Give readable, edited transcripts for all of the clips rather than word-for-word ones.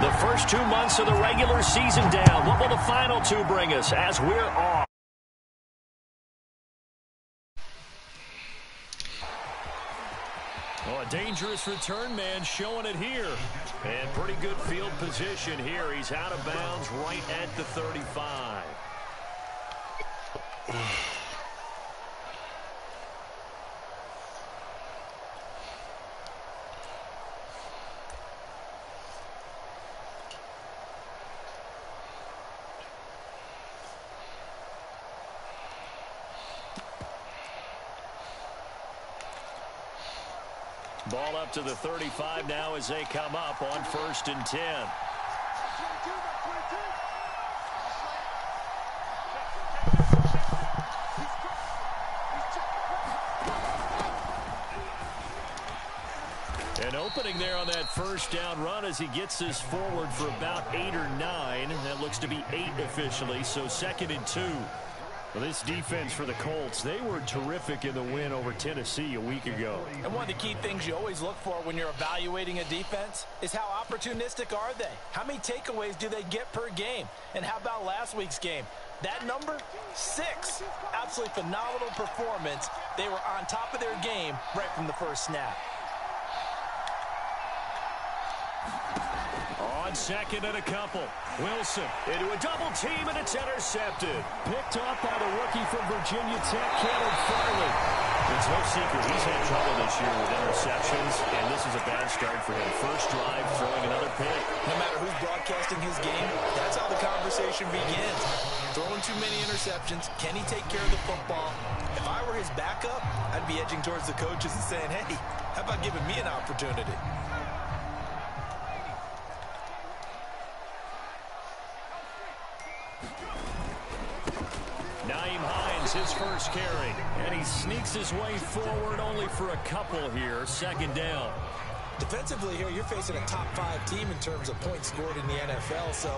The first 2 months of the regular season down. What will the final two bring us as we're off? Oh, a dangerous return man showing it here. And pretty good field position here. He's out of bounds right at the 35. Ball up to the 35 now as they come up on 1st and 10. An opening there on that first down run as he gets this forward for about 8 or 9. That looks to be 8 officially, so 2nd and 2. Well, this defense for the Colts, they were terrific in the win over Tennessee a week ago. And one of the key things you always look for when you're evaluating a defense is how opportunistic are they? How many takeaways do they get per game? And how about last week's game? That number, 6. Absolutely phenomenal performance. They were on top of their game right from the first snap. On 2nd and a couple. Wilson into a double team, and it's intercepted. Picked up by the rookie from Virginia Tech, Caleb Farley. It's no secret he's had trouble this year with interceptions, and this is a bad start for him. First drive, throwing another pick. No matter who's broadcasting his game, that's how the conversation begins. Throwing too many interceptions. Can he take care of the football? If I were his backup, I'd be edging towards the coaches and saying, hey, how about giving me an opportunity? His first carry, and he sneaks his way forward only for a couple here. 2nd down. Defensively here, you're facing a top 5 team in terms of points scored in the NFL. So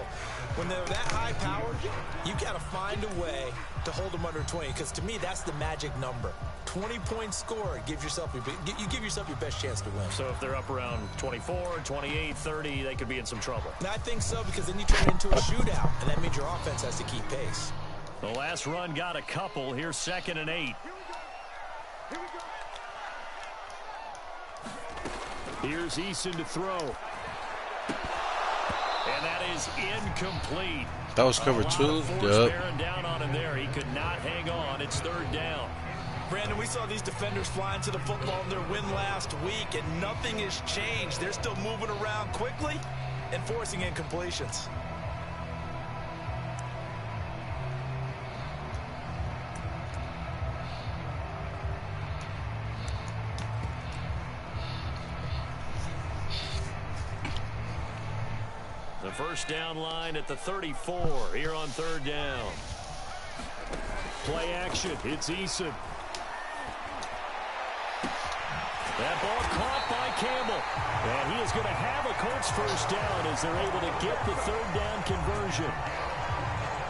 when they're that high powered, you've got to find a way to hold them under 20, because to me, that's the magic number. 20 points scored, you give yourself your best chance to win. So if they're up around 24, 28, 30, they could be in some trouble. And I think so, because then you turn it into a shootout, and that means your offense has to keep pace. The last run got a couple. Here's 2nd and 8. Here's Eason to throw. And that is incomplete. That was cover 2. Bearing down on him there. He could not hang on. It's 3rd down. Brandon, we saw these defenders flying to the football in their win last week, and nothing has changed. They're still moving around quickly and forcing incompletions. The first down line at the 34 here on 3rd down. Play action. It's Eason. That ball caught by Campbell. And he is going to have a Colts first down as they're able to get the 3rd down conversion.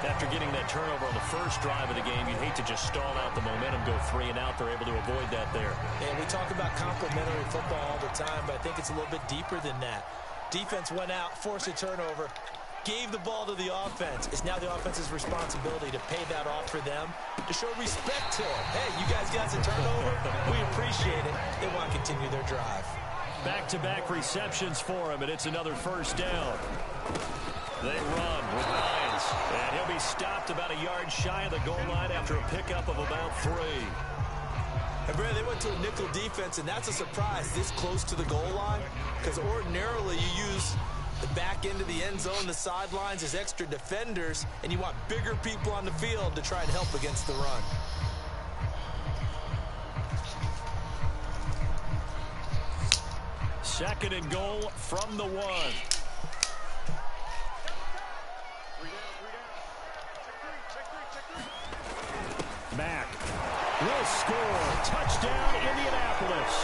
After getting that turnover on the first drive of the game, you'd hate to just stall out the momentum, go 3 and out. They're able to avoid that there. And we talk about complementary football all the time, but I think it's a little bit deeper than that. Defense went out, forced a turnover, gave the ball to the offense. It's now the offense's responsibility to pay that off for them, to show respect to them. Hey, you guys got a turnover? We appreciate it. They want to continue their drive. Back-to-back receptions for him, and it's another first down. They run with Hines, and he'll be stopped about a yard shy of the goal line after a pickup of about 3. And Brad, they went to a nickel defense, and that's a surprise this close to the goal line, because ordinarily you use the back end of the end zone, the sidelines as extra defenders, and you want bigger people on the field to try and help against the run. Second and goal from the 1. Mack will score. Touchdown, Indianapolis.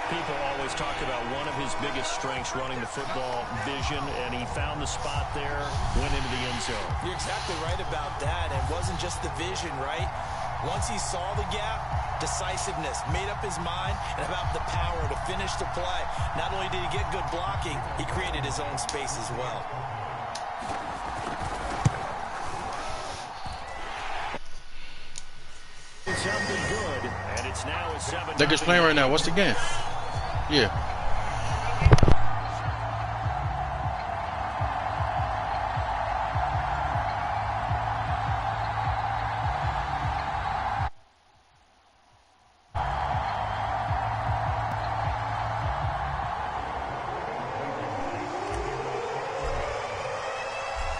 People always talk about one of his biggest strengths running the football, vision, and he found the spot there, went into the end zone. You're exactly right about that. It wasn't just the vision, right? Once he saw the gap, decisiveness, made up his mind, and about the power to finish the play. Not only did he get good blocking, he created his own space as well. Something good, and it's now a 7-0. They're just playing right now. What's the game? Yeah.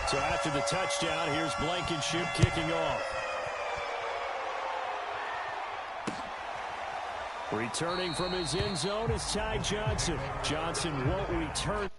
So after the touchdown, here's Blankenship kicking off. Returning from his end zone is Ty Johnson. Johnson won't return.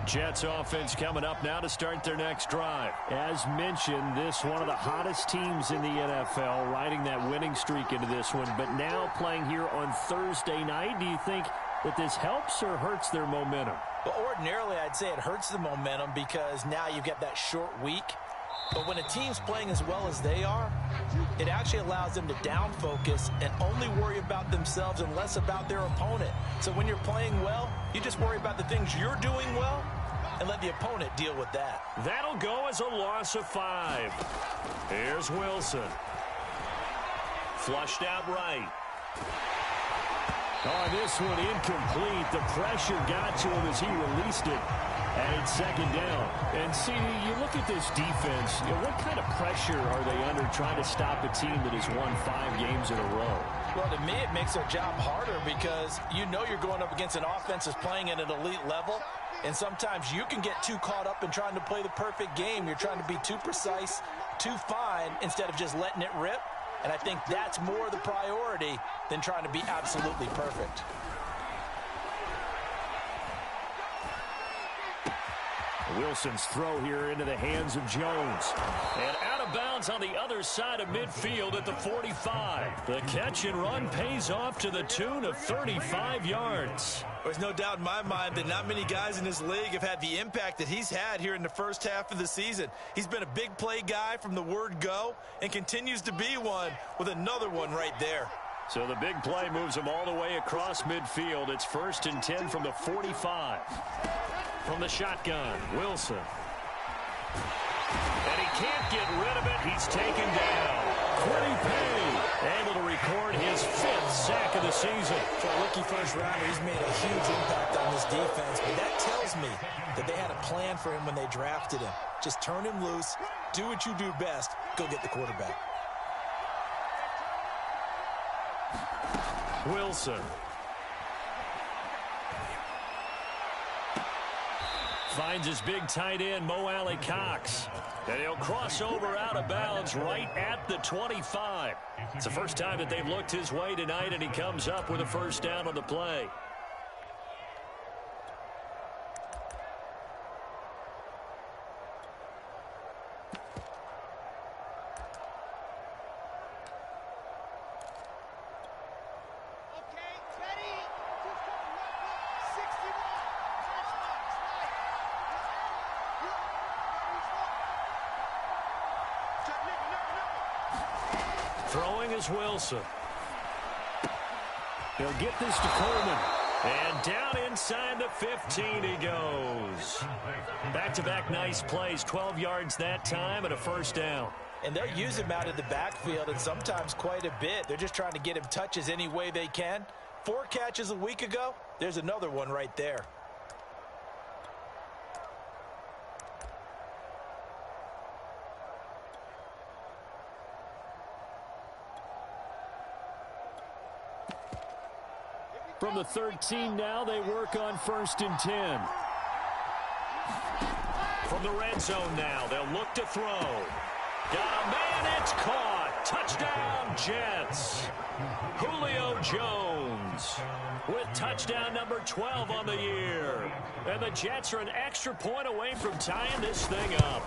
Jets offense coming up now to start their next drive. As mentioned, this one of the hottest teams in the NFL, riding that winning streak into this one, but now playing here on Thursday night. Do you think that this helps or hurts their momentum? Well, ordinarily, I'd say it hurts the momentum because now you get that short week. But when a team's playing as well as they are, it actually allows them to down focus and only worry about themselves and less about their opponent. So when you're playing well, you just worry about the things you're doing well and let the opponent deal with that. That'll go as a loss of 5. Here's Wilson. Flushed out right. Oh, this one incomplete. The pressure got to him as he released it. And it's second down. And see, you look at this defense, what kind of pressure are they under trying to stop a team that has won 5 games in a row? Well, to me, it makes their job harder because you know you're going up against an offense that's playing at an elite level. And sometimes you can get too caught up in trying to play the perfect game. You're trying to be too precise, too fine, instead of just letting it rip. And I think that's more the priority than trying to be absolutely perfect. Wilson's throw here into the hands of Jones. And out of bounds on the other side of midfield at the 45. The catch and run pays off to the tune of 35 yards. There's no doubt in my mind that not many guys in this league have had the impact that he's had here in the first half of the season. He's been a big play guy from the word go and continues to be one with another one right there. So the big play moves him all the way across midfield. It's 1st and 10 from the 45. From the shotgun, Wilson. And he can't get rid of it. He's taken down. Quiddy Pay able to record his 5th sack of the season. For a rookie first rounder, he's made a huge impact on this defense, but that tells me that they had a plan for him when they drafted him. Just turn him loose, do what you do best, go get the quarterback. Wilson. Finds his big tight end, Mo Alley Cox. And he'll cross over out of bounds right at the 25. It's the first time that they've looked his way tonight, and he comes up with a first down on the play. Throwing is Wilson. He'll get this to Coleman. And down inside the 15 he goes. Back-to-back nice plays. 12 yards that time and a first down. And they'll use him out of the backfield and sometimes quite a bit. They're just trying to get him touches any way they can. 4 catches a week ago. There's another one right there. From the 13 now, they work on 1st and 10. From the red zone now, they'll look to throw. Got a man, it's caught. Touchdown, Jets. Julio Jones with touchdown number 12 on the year. And the Jets are an extra point away from tying this thing up.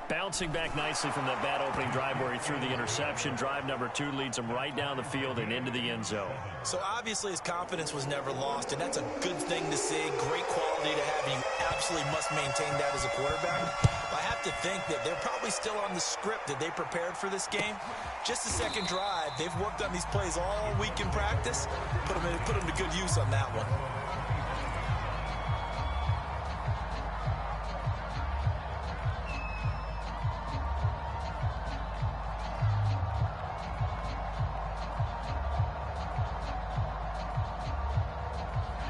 Bouncing back nicely from that bad opening drive where he threw the interception. Drive number 2 leads him right down the field and into the end zone. So obviously his confidence was never lost, and that's a good thing to see. Great quality to have. You absolutely must maintain that as a quarterback. I have to think that they're probably still on the script that they prepared for this game. Just the second drive, they've worked on these plays all week in practice. Put them to good use on that one.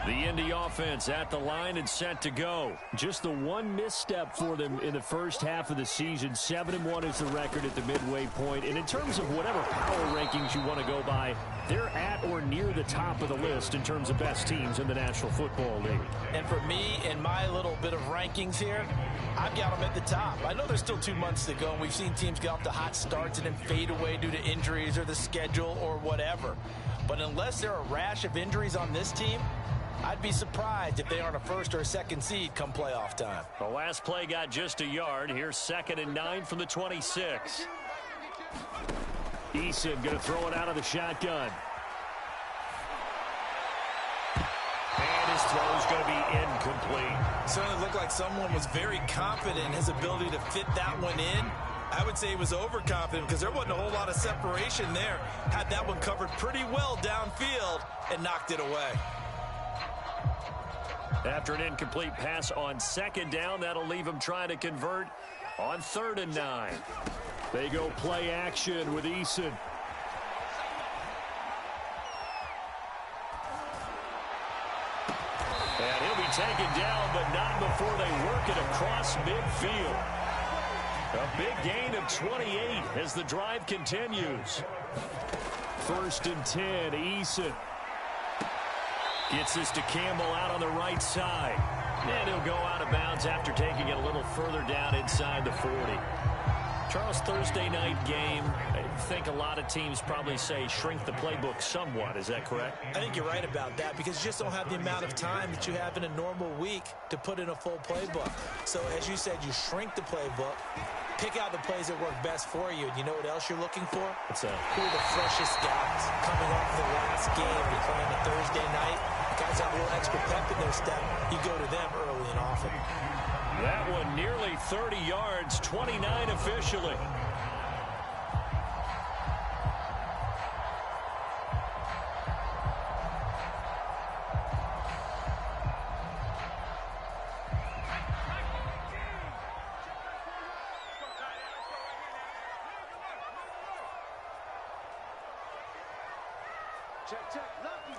The Indy offense at the line and set to go. Just the one misstep for them in the first half of the season. 7-1 is the record at the midway point. And in terms of whatever power rankings you want to go by, they're at or near the top of the list in terms of best teams in the National Football League. And for me, in my little bit of rankings here, I've got them at the top. I know there's still 2 months to go, and we've seen teams get off to hot starts and then fade away due to injuries or the schedule or whatever. But unless there are a rash of injuries on this team, I'd be surprised if they aren't a first or a second seed come playoff time. The last play got just a yard. Here's 2nd and 9 from the 26. Eason going to throw it out of the shotgun. And his throw's going to be incomplete. Certainly looked like someone was very confident in his ability to fit that one in. I would say he was overconfident because there wasn't a whole lot of separation there. Had that one covered pretty well downfield and knocked it away. After an incomplete pass on 2nd down, that'll leave him trying to convert on 3rd and 9. They go play action with Eason. And he'll be taken down, but not before they work it across midfield. A big gain of 28 as the drive continues. 1st and 10, Eason. Gets this to Campbell out on the right side. And he'll go out of bounds after taking it a little further down inside the 40. Charles, Thursday night game, I think a lot of teams probably say shrink the playbook somewhat. Is that correct? I think you're right about that because you just don't have the amount of time that you have in a normal week to put in a full playbook. So as you said, you shrink the playbook, pick out the plays that work best for you. And you know what else you're looking for? Who are the freshest guys coming off the last game? You're playing a Thursday night. Guys have a little extra pep in their step. You go to them early and often. That one nearly 30 yards, 29 officially. Check. Lucky.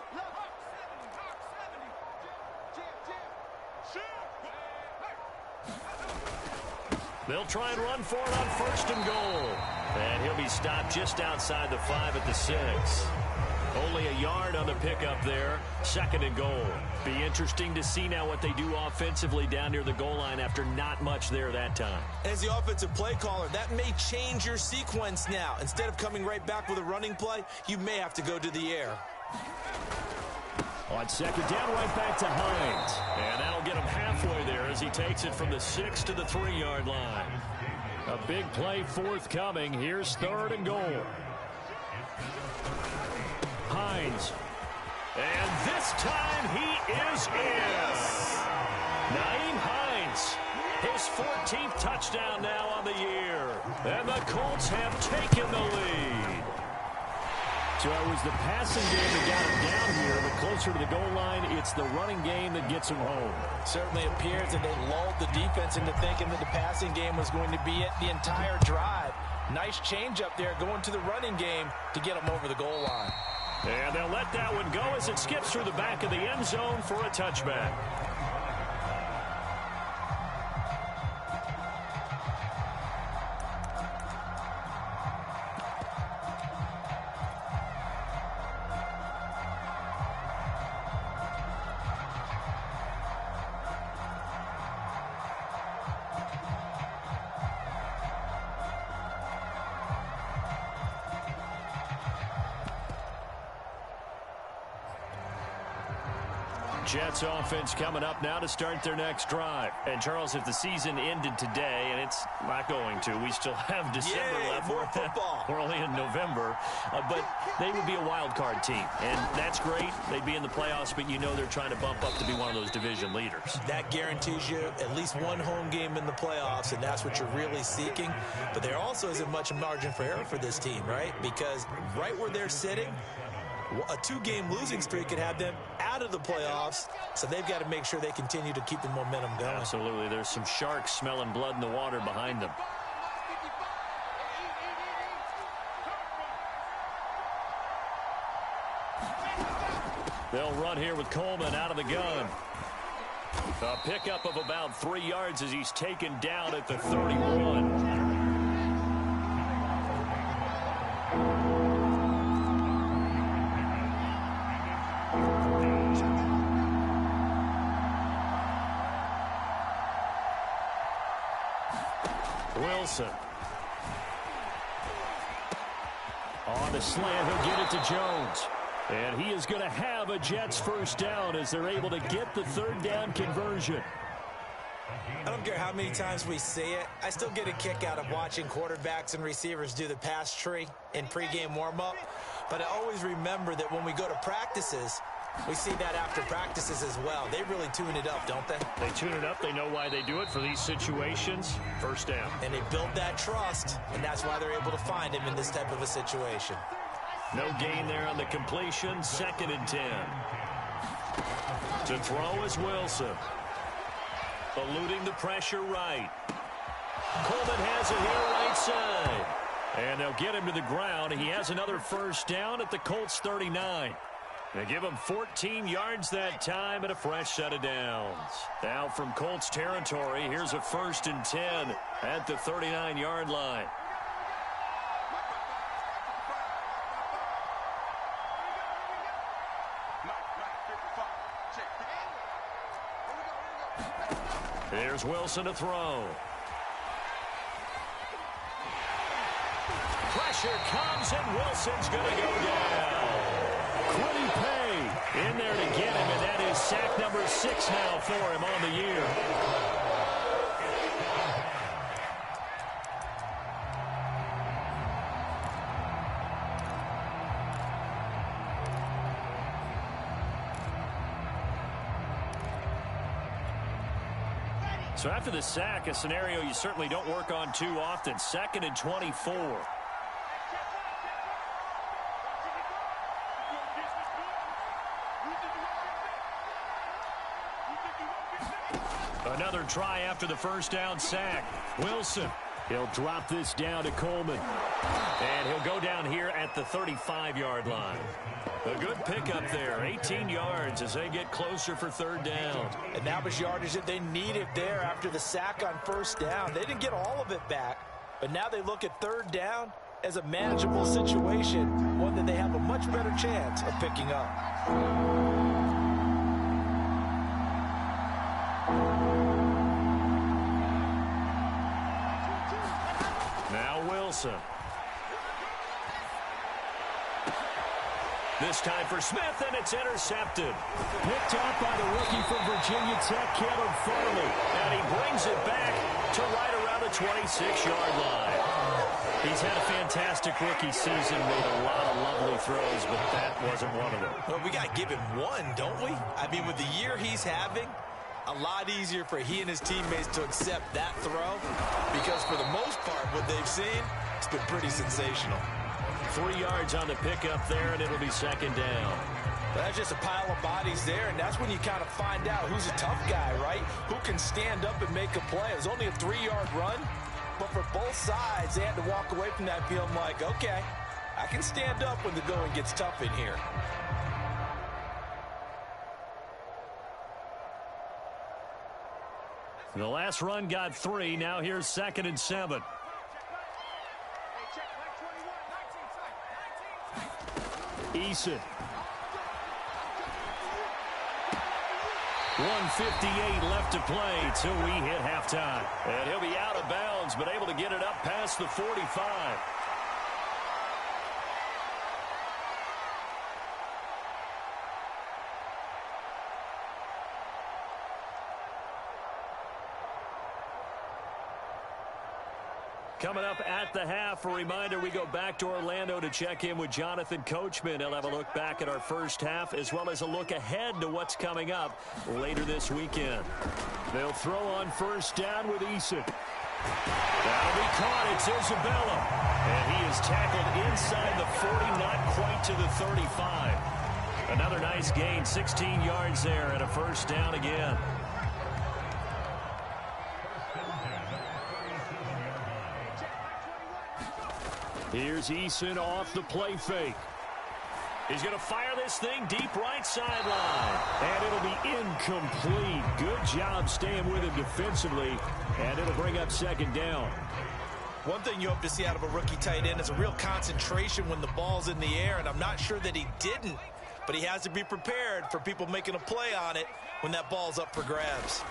They'll try and run for it on 1st and goal. And he'll be stopped just outside the 5 at the 6. Only a yard on the pickup there. 2nd and goal. Be interesting to see now what they do offensively down near the goal line after not much there that time. As the offensive play caller, that may change your sequence now. Instead of coming right back with a running play, you may have to go to the air. On 2nd down, right back to Hines. And that'll get him halfway there as he takes it from the 6 to the 3-yard line. A big play forthcoming. Here's 3rd and goal. Hines. And this time he is in. Nyheim Hines. His 14th touchdown now on the year. And the Colts have taken the lead. So it was the passing game that got him down here, but closer to the goal line, it's the running game that gets him home. Certainly appears that they lulled the defense into thinking that the passing game was going to be it the entire drive. Nice change up there going to the running game to get him over the goal line. And they'll let that one go as it skips through the back of the end zone for a touchback. Jets offense coming up now to start their next drive. And, Charles, if the season ended today, and it's not going to, we still have December left. More football. We're only in November. But they would be a wild card team. And that's great. They'd be in the playoffs, but you know they're trying to bump up to be one of those division leaders. That guarantees you at least one home game in the playoffs, and that's what you're really seeking. But there also isn't much margin for error for this team, right? Because right where they're sitting, a 2-game losing streak could have them out of the playoffs, so they've got to make sure they continue to keep the momentum going. Absolutely. There's some sharks smelling blood in the water behind them. They'll run here with Coleman out of the gun. A pickup of about 3 yards as he's taken down at the 31. Wilson. On the slant, he'll get it to Jones. And he is going to have a Jets first down as they're able to get the third down conversion. I don't care how many times we see it. I still get a kick out of watching quarterbacks and receivers do the pass tree in pregame warm-up. But I always remember that when we go to practices, we see that after practices as well. They really tune it up, don't they? They tune it up. They know why they do it for these situations. First down. And they build that trust, and that's why they're able to find him in this type of a situation. No gain there on the completion. 2nd and 10. To throw is Wilson. Eluding the pressure right. Coleman has it here right side. And they'll get him to the ground. He has another first down at the Colts 39. They give him 14 yards that time and a fresh set of downs. Now from Colts territory, here's a 1st and 10 at the 39-yard line. Here's Wilson to throw. Pressure comes, and Wilson's going to go down. Quiddy Pay in there to get him, and that is sack number 6 now for him on the year. So after the sack, a scenario you certainly don't work on too often. 2nd and 24. Another try after the first down sack. Wilson, he'll drop this down to Coleman. And he'll go down here at the 35-yard line. A good pickup there, 18 yards as they get closer for 3rd down. And that was yardage that they needed there after the sack on 1st down. They didn't get all of it back, but now they look at 3rd down as a manageable situation, one that they have a much better chance of picking up. Now Wilson. This time for Smith, and it's intercepted. Picked up by the rookie from Virginia Tech, Caleb Farley. And he brings it back to right around the 26-yard line. He's had a fantastic rookie season, made a lot of lovely throws, but that wasn't one of them. Well, we got to give him one, don't we? I mean, with the year he's having, a lot easier for he and his teammates to accept that throw, because for the most part, what they've seen, it's been pretty sensational. 3 yards on the pickup there, and it'll be 2nd down. But that's just a pile of bodies there, and that's when you kind of find out who's a tough guy, right? Who can stand up and make a play. It was only a 3-yard run, but for both sides, they had to walk away from that feeling like, okay, I can stand up when the going gets tough in here. The last run got 3. Now here's 2nd and 7. Eason. 1:58 left to play till we hit halftime. And he'll be out of bounds, but able to get it up past the 45. Coming up at the half, a reminder, we go back to Orlando to check in with Jonathan Coachman. He'll have a look back at our first half as well as a look ahead to what's coming up later this weekend. They'll throw on first down with Eason. That'll be caught. It's Isabella. And he is tackled inside the 40, not quite to the 35. Another nice gain, 16 yards there and a first down again. Here's Eason off the play fake. He's going to fire this thing deep right sideline. And it'll be incomplete. Good job staying with him defensively. And it'll bring up second down. One thing you hope to see out of a rookie tight end is a real concentration when the ball's in the air. And I'm not sure that he didn't. But he has to be prepared for people making a play on it when that ball's up for grabs.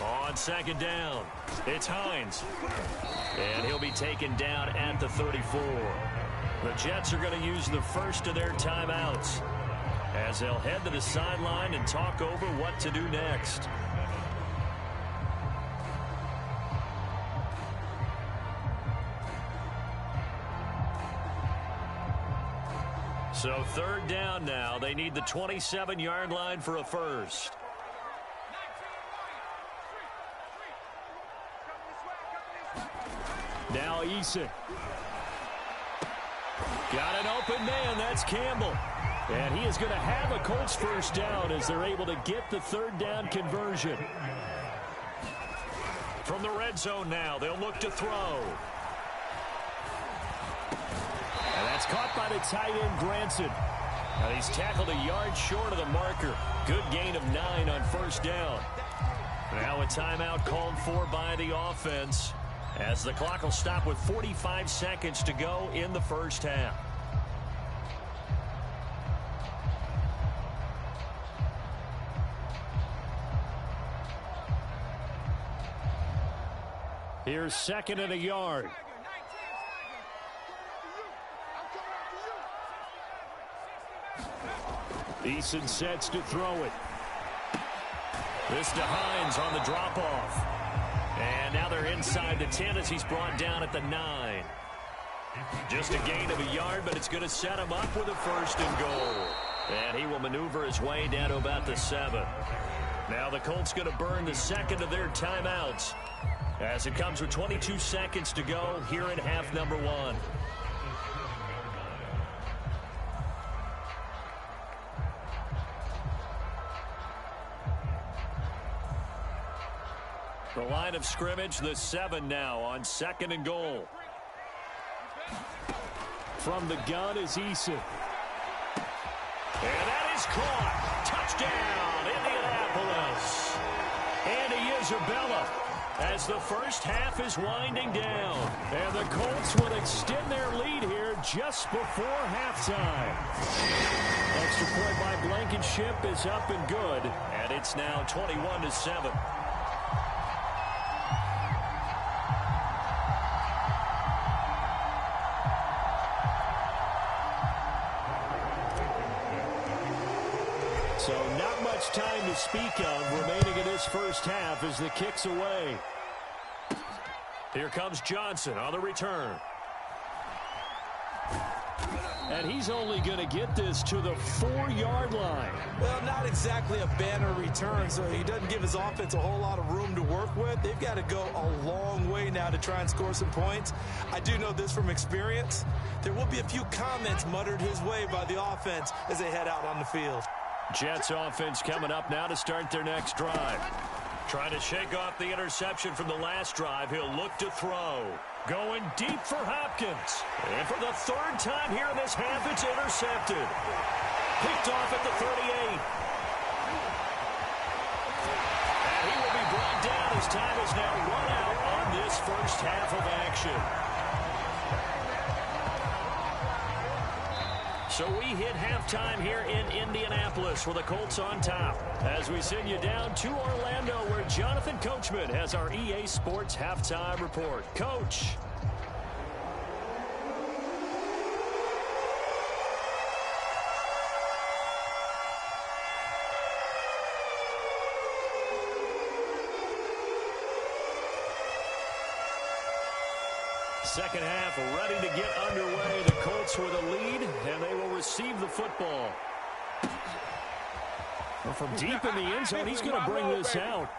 On second down, it's Hines. And he'll be taken down at the 34. The Jets are going to use the first of their timeouts as they'll head to the sideline and talk over what to do next. So third down now. They need the 27-yard line for a first. Now Eason. Got an open man. That's Campbell. And he is going to have a Colts first down as they're able to get the third down conversion. From the red zone now, they'll look to throw. And that's caught by the tight end, Granson. And he's tackled a yard short of the marker. Good gain of 9 on first down. Now a timeout called for by the offense, as the clock will stop with 45 seconds to go in the first half. Here's second and a yard. Eason sets to throw it. This to Hines on the drop-off. And now they're inside the 10 as he's brought down at the 9. Just a gain of a yard, but it's going to set him up with a first and goal. And he will maneuver his way down to about the 7. Now the Colts going to burn the second of their timeouts as it comes with 22 seconds to go here in half number 1. The line of scrimmage, the 7 now on second and goal. From the gun is Eason. And that is caught. Touchdown, Indianapolis. Andy Isabella as the first half is winding down. And the Colts will extend their lead here just before halftime. Extra point by Blankenship is up and good. And it's now 21-7. So not much time to speak of remaining in this first half as the kick's away. Here comes Johnson on the return. And he's only going to get this to the 4-yard line. Well, not exactly a banner return, so he doesn't give his offense a whole lot of room to work with. They've got to go a long way now to try and score some points. I do know this from experience. There will be a few comments muttered his way by the offense as they head out on the field. Jets offense coming up now to start their next drive. Trying to shake off the interception from the last drive. He'll look to throw. Going deep for Hopkins. And for the third time here in this half, it's intercepted. Picked off at the 38. And he will be brought down as time is now run out on this first half of action. So we hit halftime here in Indianapolis with the Colts on top as we send you down to Orlando where Jonathan Coachman has our EA Sports Halftime Report. Coach. second half ready to get underway. The Colts with a lead, and they will receive the football. Well, from deep in the end zone, he's going to bring this out.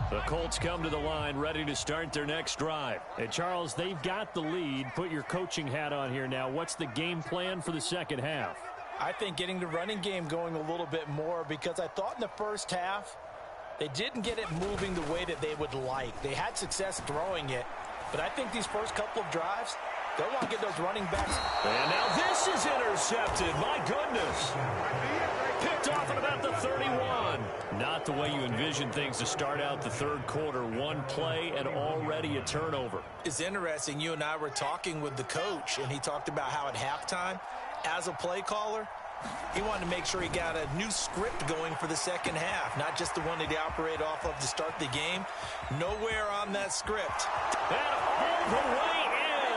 The Colts come to the line ready to start their next drive. And Charles, they've got the lead. Put your coaching hat on here now. What's the game plan for the second half? I think getting the running game going a little bit more, because I thought in the first half they didn't get it moving the way that they would like. They had success throwing it, but I think these first couple of drives, they'll want to get those running backs. And now this is intercepted. My goodness. Picked off at about the 31. Not the way you envision things to start out the third quarter. One play and already a turnover. It's interesting. You and I were talking with the coach, and he talked about how at halftime, as a play caller, he wanted to make sure he got a new script going for the second half, not just the one that he operated off of to start the game. Nowhere on that script. And all the way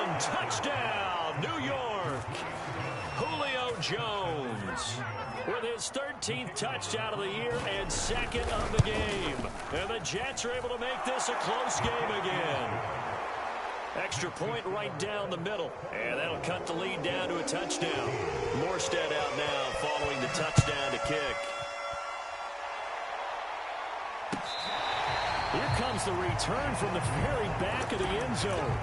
in. Touchdown, New York. Julio Jones with his 13th touchdown of the year and second of the game. And the Jets are able to make this a close game again. Extra point right down the middle. And that'll cut the lead down to a touchdown. Morstead out now following the touchdown to kick. Here comes the return from the very back of the end zone.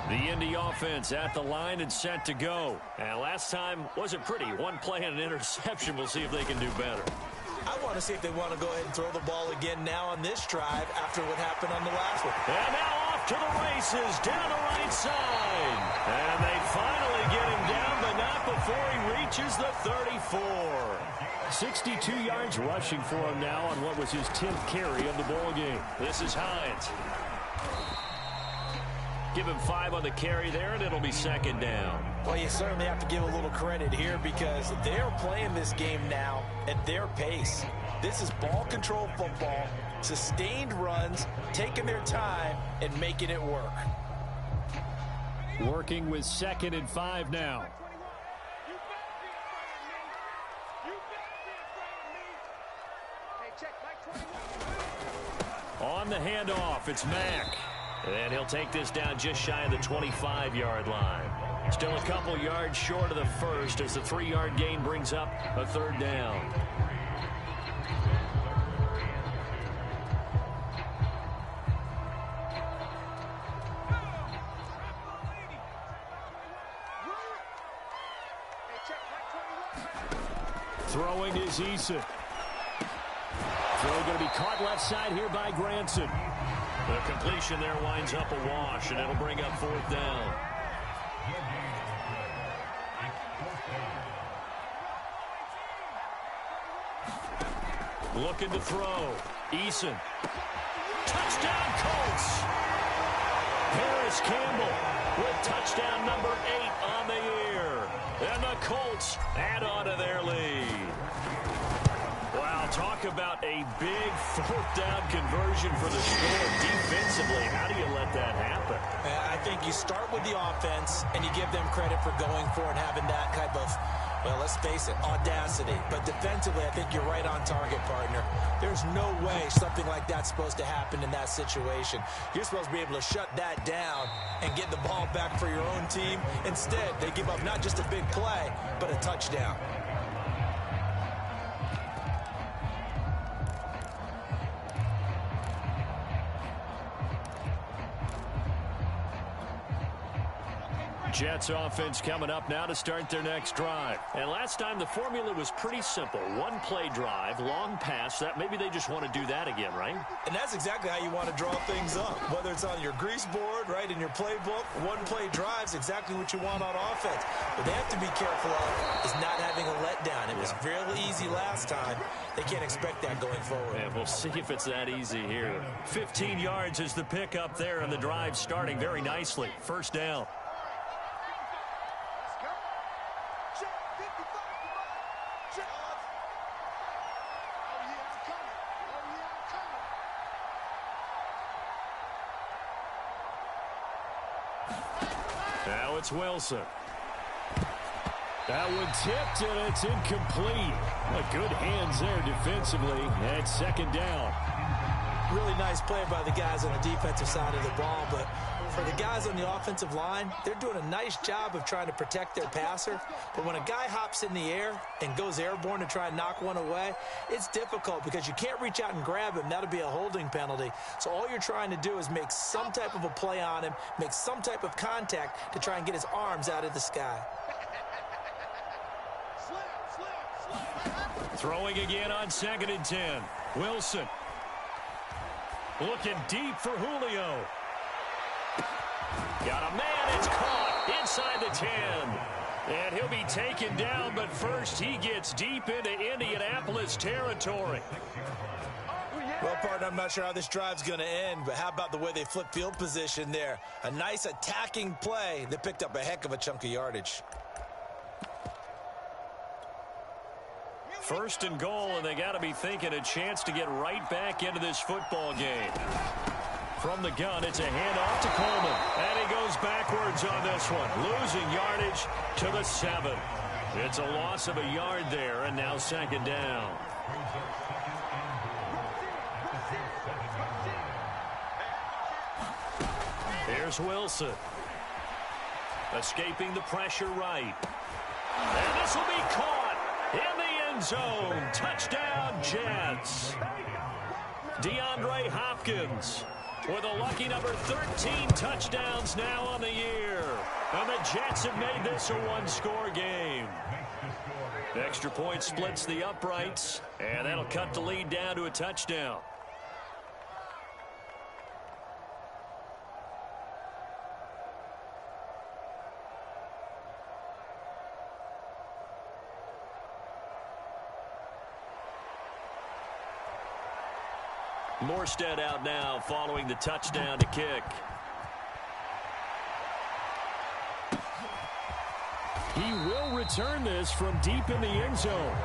The Indy offense at the line and set to go. And last time wasn't pretty. One play and an interception. We'll see if they can do better. I want to see if they want to go ahead and throw the ball again now on this drive after what happened on the last one. And now off to the races down the right side. And they finally get him down, but not before he reaches the 34. 62 yards rushing for him now on what was his 10th carry of the ball game. This is Hines. Give him 5 on the carry there, and it'll be second down. Well, you certainly have to give a little credit here because they're playing this game now at their pace. This is ball control football, sustained runs, taking their time, and making it work. Working with 2nd and 5 now. On the handoff, it's Mack. And he'll take this down just shy of the 25-yard line. Still a couple yards short of the first as the 3-yard gain brings up a third down. Throwing is Eason. Throw going to be caught left side here by Granson. The completion there winds up a wash, and it'll bring up 4th down. Looking to throw. Eason. Touchdown, Colts. Paris Campbell with touchdown number 8 on the year. And the Colts add on to their lead. Wow, talk about a big 4th down conversion for the score defensively. How do you let that happen? I think you start with the offense, and you give them credit for going for it and having that type of, well, let's face it, audacity. But defensively, I think you're right on target, partner. There's no way something like that's supposed to happen in that situation. You're supposed to be able to shut that down and get the ball back for your own team. Instead, they give up not just a big play, but a touchdown. Jets offense coming up now to start their next drive. And last time the formula was pretty simple. One play drive, long pass. That maybe they just want to do that again, right? And that's exactly how you want to draw things up. Whether it's on your grease board, right, in your playbook, one play drive's exactly what you want on offense. What they have to be careful of is not having a letdown. It was fairly easy last time. They can't expect that going forward. And we'll see if it's that easy here. 15 yards is the pickup there, and the drive starting very nicely. First down. Now it's Wilson. That one tipped, and it's incomplete. Good hands there defensively, and second down. Really nice play by the guys on the defensive side of the ball, but for the guys on the offensive line, they're doing a nice job of trying to protect their passer. But when a guy hops in the air and goes airborne to try and knock one away, it's difficult because you can't reach out and grab him. That'll be a holding penalty. So all you're trying to do is make some type of a play on him, make some type of contact to try and get his arms out of the sky. Throwing again on 2nd and 10. Wilson. Looking deep for Julio. Got a man. It's caught inside the 10. And he'll be taken down, but first he gets deep into Indianapolis territory. Well, partner, I'm not sure how this drive's going to end, but how about the way they flip field position there? A nice attacking play that picked up a heck of a chunk of yardage. First and goal, and they got to be thinking a chance to get right back into this football game. From the gun, it's a handoff to Coleman. And he goes backwards on this one, losing yardage to the 7. It's a loss of a yard there, and now second down. Here's Wilson. Escaping the pressure right. And this will be caught in the end zone. Touchdown, Jets. DeAndre Hopkins with a lucky number 13 touchdowns now on the year. And the Jets have made this a one-score game. The extra point splits the uprights, and that'll cut the lead down to a touchdown. Morstead out now following the touchdown to kick. He will return this from deep in the end zone.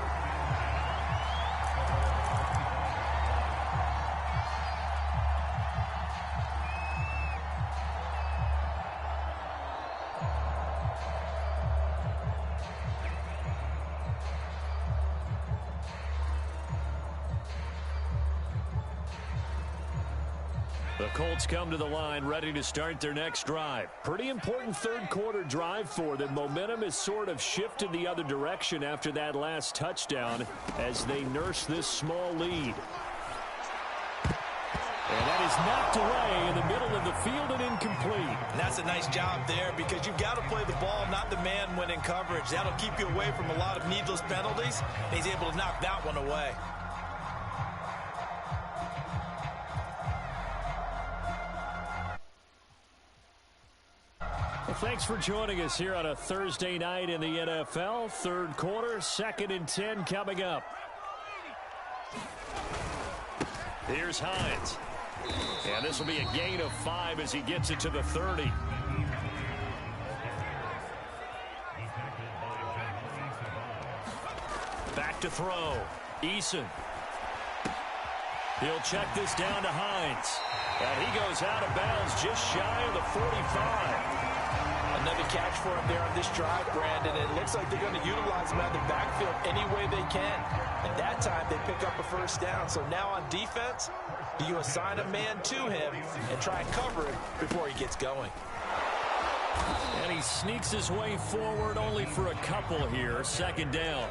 The Colts come to the line ready to start their next drive. Pretty important third quarter drive for them. Momentum has sort of shifted the other direction after that last touchdown as they nurse this small lead. And that is knocked away in the middle of the field and incomplete. And that's a nice job there because you've got to play the ball, not the man when in coverage. That'll keep you away from a lot of needless penalties. And he's able to knock that one away. Well, thanks for joining us here on a Thursday night in the NFL. Third quarter, 2nd and 10 coming up. Here's Hines. And this will be a gain of 5 as he gets it to the 30. Back to throw. Eason. He'll check this down to Hines. And he goes out of bounds just shy of the 45. Another catch for him there on this drive, Brandon. It looks like they're going to utilize him out of the backfield any way they can. And that time they pick up a first down. So now on defense, do you assign a man to him and try and cover him before he gets going? And he sneaks his way forward only for a couple here. Second down.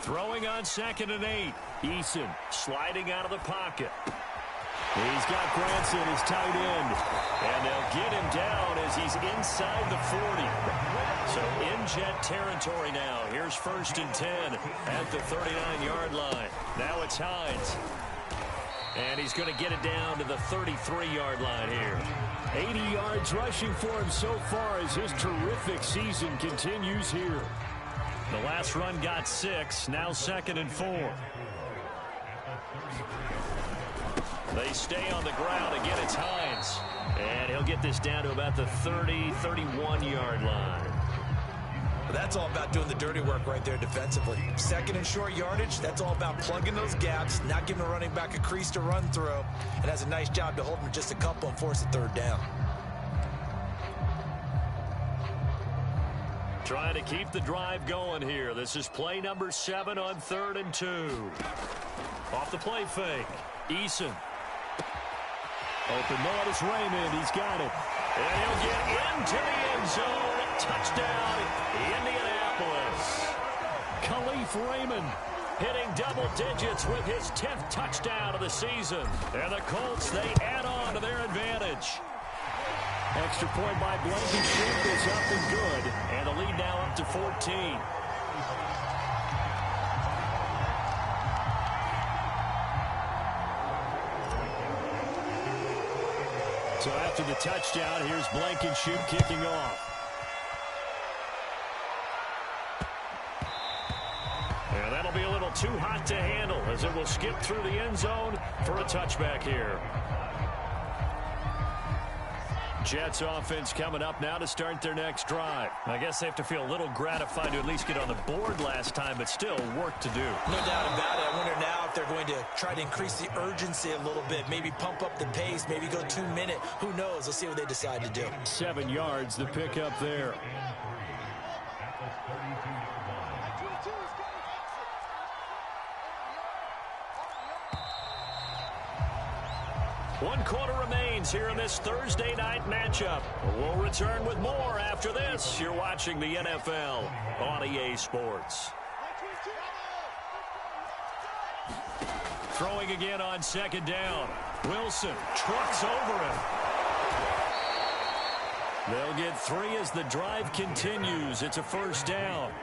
Throwing on 2nd and 8. Eason sliding out of the pocket. He's got Granson, his tight end. And they'll get him down as he's inside the 40. So in Jet territory now. Here's 1st and 10 at the 39-yard line. Now it's Hines. And he's going to get it down to the 33-yard line here. 80 yards rushing for him so far as his terrific season continues here. The last run got 6. Now 2nd and 4. They stay on the ground. Again, it's Hines. And he'll get this down to about the 30, 31-yard line. Well, that's all about doing the dirty work right there defensively. Second and short yardage, that's all about plugging those gaps, not giving the running back a crease to run through, and has a nice job to hold him just a couple and force a third down. Trying to keep the drive going here. This is play number 7 on 3rd and 2. Off the play fake. Eason. Open man is Raymond. He's got it. And he'll get into the end zone. Touchdown, Indianapolis. Khalif Raymond hitting double digits with his 10th touchdown of the season. And the Colts, they add on to their advantage. Extra point by Blankenship is up and good. And the lead now up to 14. So after the touchdown, here's Blankenship kicking off. And that'll be a little too hot to handle as it will skip through the end zone for a touchback here. Jets offense coming up now to start their next drive. I guess they have to feel a little gratified to at least get on the board last time, but still work to do. No doubt about it. I wonder now if they're going to try to increase the urgency a little bit, maybe pump up the pace, maybe go 2 minute. Who knows? Let's see what they decide to do. 7 yards, the pickup there. One quarter remains here in this Thursday night matchup. We'll return with more after this. You're watching the NFL on EA Sports. Throwing again on 2nd down. Wilson trucks over him. They'll get 3 as the drive continues. It's a 1st down.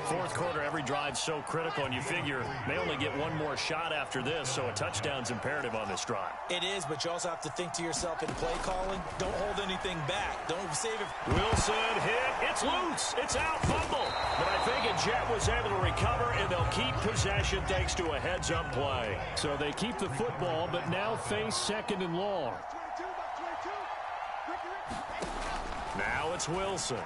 4th quarter, every drive's so critical, and you figure they only get 1 more shot after this, so a touchdown's imperative on this drive. It is, but you also have to think to yourself in play calling, don't hold anything back. Don't save it. Wilson hit. It's loose. It's out. Fumble. But I think a Jet was able to recover, and they'll keep possession thanks to a heads-up play. So they keep the football, but now face 2nd and long. Now it's Wilson.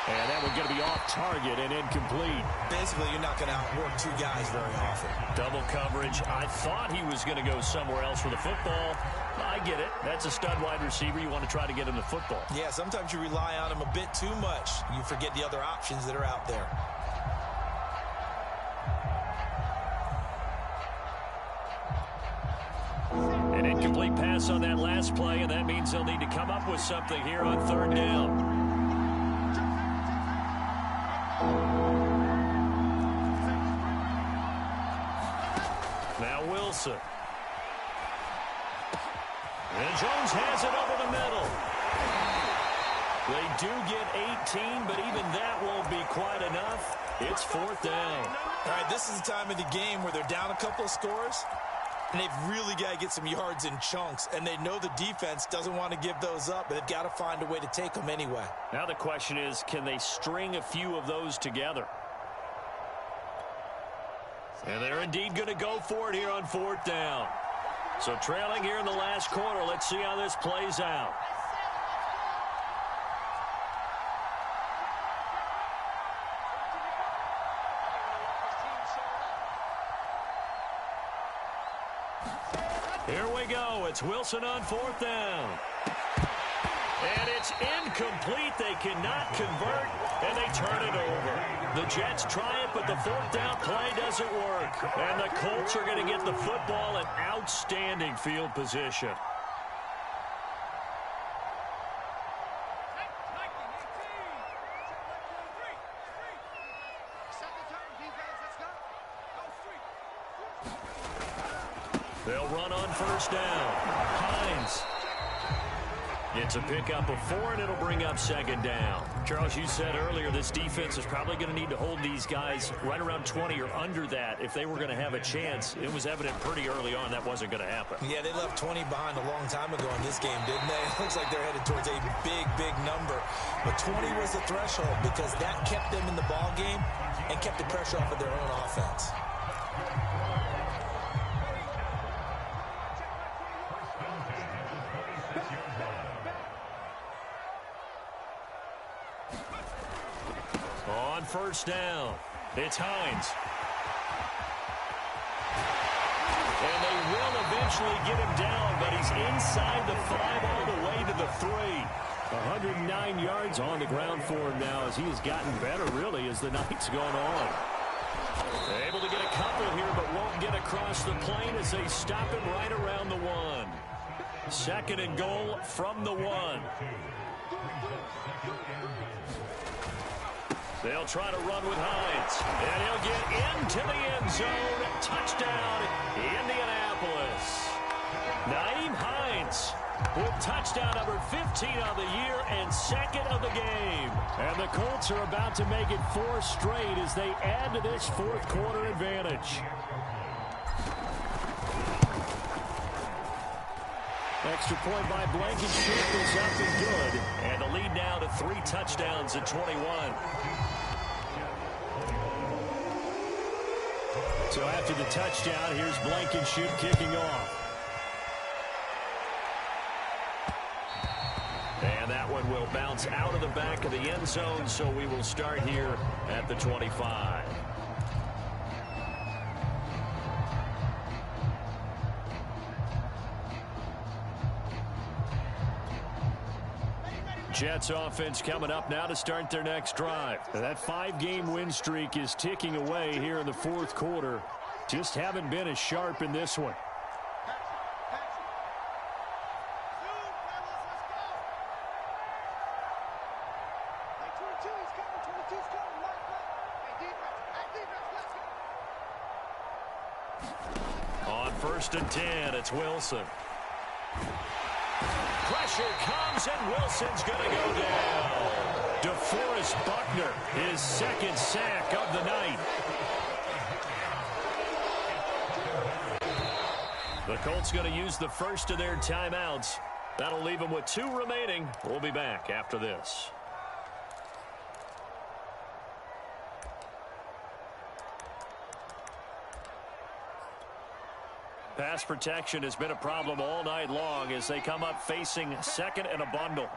And that one's going to be off target and incomplete. Basically, you're not going to outwork 2 guys very often. Double coverage. I thought he was going to go somewhere else for the football. I get it. That's a stud wide receiver. You want to try to get him the football. Yeah, sometimes you rely on him a bit too much. You forget the other options that are out there. An incomplete pass on that last play, and that means they'll need to come up with something here on 3rd down. Now Wilson. And Jones has it over the middle. They do get 18, but even that won't be quite enough. It's 4th down. All right, this is the time of the game where they're down a couple of scores, and they've really got to get some yards in chunks, and they know the defense doesn't want to give those up, but they've got to find a way to take them anyway. Now the question is, can they string a few of those together? And they're indeed going to go for it here on 4th down. So trailing here in the last quarter, let's see how this plays out. Here we go. It's Wilson on 4th down. And it's incomplete. They cannot convert, and they turn it over. The Jets try it, but the 4th down play doesn't work. And the Colts are going to get the football in outstanding field position. They'll run on 1st down. Hines. It's a pickup of 4, and it'll bring up 2nd down. Charles, you said earlier this defense is probably going to need to hold these guys right around 20 or under that if they were going to have a chance. It was evident pretty early on that wasn't going to happen. Yeah, they left 20 behind a long time ago in this game, didn't they? It looks like they're headed towards a big, big number. But 20 was the threshold because that kept them in the ball game and kept the pressure off of their own offense. first down. It's Hines. And they will eventually get him down, but he's inside the 5 all the way to the 3. 109 yards on the ground for him now as he has gotten better, really, as the night's gone on. Able to get a couple here, but won't get across the plane as they stop him right around the 1. Second and goal from the 1. They'll try to run with Hines. And he'll get into the end zone. Touchdown, Indianapolis. Naeem Hines with touchdown number 15 on the year and second of the game. And the Colts are about to make it 4 straight as they add to this fourth quarter advantage. Extra point by Blankenship is up and good. And the lead now to 3 touchdowns at 21. So after the touchdown, here's Blankenship kicking off. And that one will bounce out of the back of the end zone, so we will start here at the 25. Jets offense coming up now to start their next drive. That 5-game win streak is ticking away here in the fourth quarter. Just haven't been as sharp in this one. On 1st and 10, it's Wilson. Pressure comes, and Wilson's going to go down. DeForest Buckner, his second sack of the night. The Colts going to use the first of their timeouts. That'll leave them with 2 remaining. We'll be back after this. Pass protection has been a problem all night long as they come up facing second and a bundle.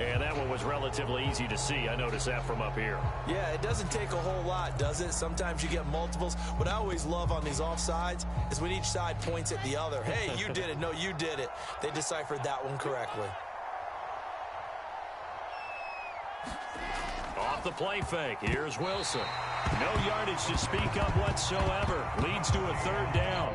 And that one was relatively easy to see. I noticed that from up here. Yeah, it doesn't take a whole lot, does it? Sometimes you get multiples. What I always love on these offsides is when each side points at the other. Hey, you did it. No, you did it. They deciphered that one correctly. Off the play fake. Here's Wilson. No yardage to speak of whatsoever. Leads to a 3rd down.